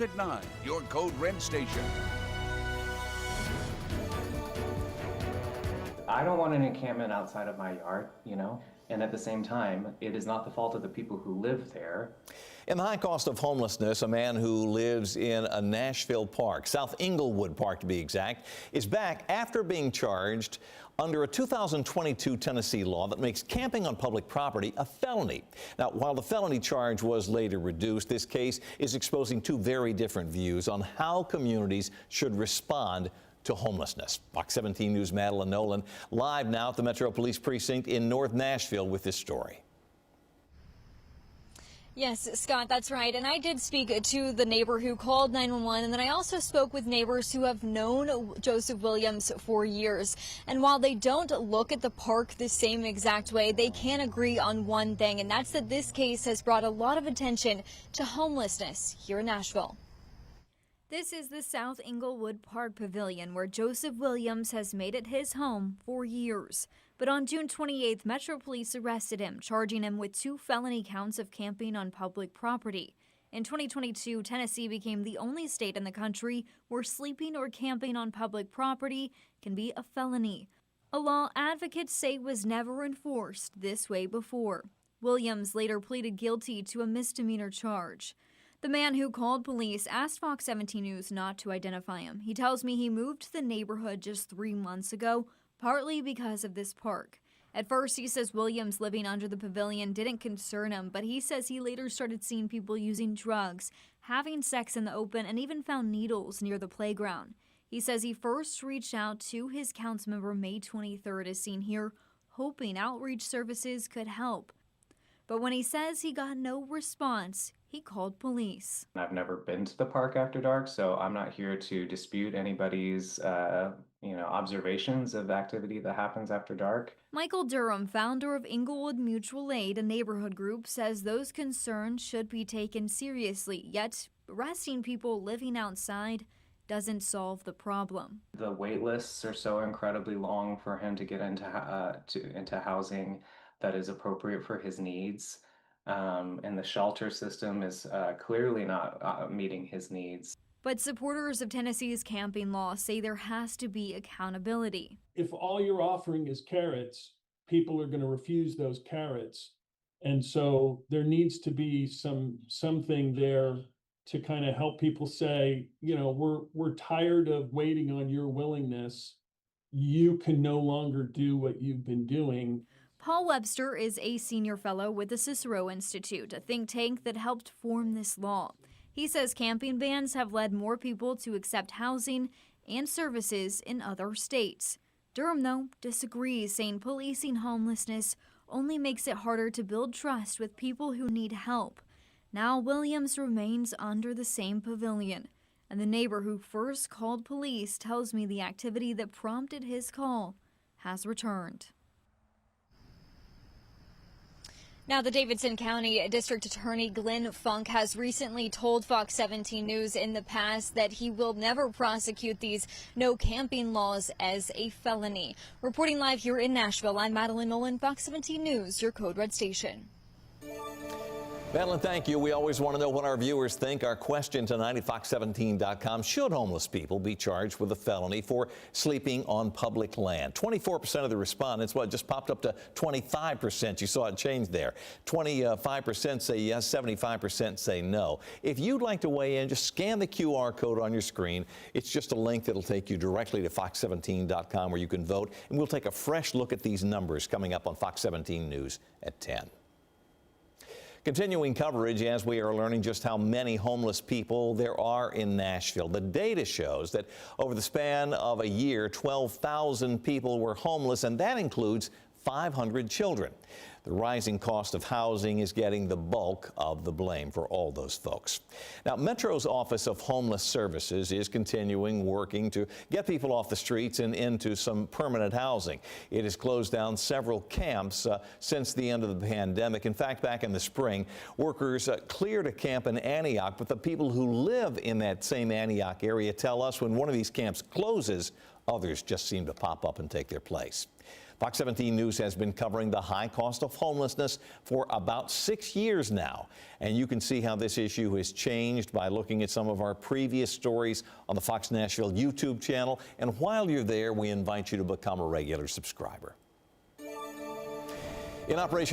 At 9, your Code Red station. I don't want an encampment outside of my yard, and at the same time, it is not the fault of the people who live there. In the high cost of homelessness, a man who lives in a Nashville park, South Inglewood Park to be exact, is back after being charged under a 2022 Tennessee law that makes camping on public property a felony. Now, while the felony charge was later reduced, this case is exposing two very different views on how communities should respond to homelessness. Fox 17 News' Madeline Nolan live now at the Metro Police Precinct in North Nashville with this story. Yes, Scott, that's right. And I did speak to the neighbor who called 911, and then I also spoke with neighbors who have known Joseph Williams for years. And while they don't look at the park the same exact way, they can agree on one thing, and that's that this case has brought a lot of attention to homelessness here in Nashville. This is the South Inglewood Park pavilion where Joseph Williams has made it his home for years. But on June 28th, Metro Police arrested him, charging him with 2 felony counts of camping on public property. In 2022, Tennessee became the only state in the country where sleeping or camping on public property can be a felony. A law advocates say was never enforced this way before. Williams later pleaded guilty to a misdemeanor charge. The man who called police asked Fox 17 News not to identify him. He tells me he moved to the neighborhood just 3 months ago, partly because of this park. At first, he says Williams living under the pavilion didn't concern him, but he says he later started seeing people using drugs, having sex in the open, and even found needles near the playground. He says he first reached out to his council member May 23rd, as seen here, hoping outreach services could help. But when he says he got no response, he called police. I've never been to the park after dark, so I'm not here to dispute anybody's observations of activity that happens after dark. Michael Durham, founder of Inglewood Mutual Aid, a neighborhood group, says those concerns should be taken seriously, yet arresting people living outside doesn't solve the problem. The wait lists are so incredibly long for him to get into housing that is appropriate for his needs. And the shelter system is clearly not meeting his needs. But supporters of Tennessee's camping law say there has to be accountability. If all you're offering is carrots, people are going to refuse those carrots. And so there needs to be something there to kind of help people say, we're tired of waiting on your willingness. You can no longer do what you've been doing. Paul Webster is a senior fellow with the Cicero Institute, a think tank that helped form this law. He says camping bans have led more people to accept housing and services in other states. Durham, though, disagrees, saying policing homelessness only makes it harder to build trust with people who need help. Now Williams remains under the same pavilion, and the neighbor who first called police tells me the activity that prompted his call has returned. Now, the Davidson County District Attorney Glenn Funk has recently told Fox 17 News in the past that he will never prosecute these no camping laws as a felony. Reporting live here in Nashville, I'm Madeline Nolan, Fox 17 News, your Code Red station. Madeline, thank you. We always want to know what our viewers think. Our question tonight at fox17.com, should homeless people be charged with a felony for sleeping on public land? 24% of the respondents, well, it just popped up to 25%. You saw it change there. 25% say yes, 75% say no. If you'd like to weigh in, just scan the QR code on your screen. It's just a link that'll take you directly to fox17.com where you can vote. And we'll take a fresh look at these numbers coming up on Fox 17 News at 10. Continuing coverage as we are learning just how many homeless people there are in Nashville. The data shows that over the span of a year, 12,000 people were homeless, and that includes 500 children. The rising cost of housing is getting the bulk of the blame for all those folks. Now, Metro's Office of Homeless Services is continuing working to get people off the streets and into some permanent housing. It has closed down several camps since the end of the pandemic. In fact, back in the spring, workers cleared a camp in Antioch, but the people who live in that same Antioch area tell us when one of these camps closes, others just seem to pop up and take their place. Fox 17 News has been covering the high cost of homelessness for about 6 years now. And you can see how this issue has changed by looking at some of our previous stories on the Fox Nashville YouTube channel. And while you're there, we invite you to become a regular subscriber. In Operation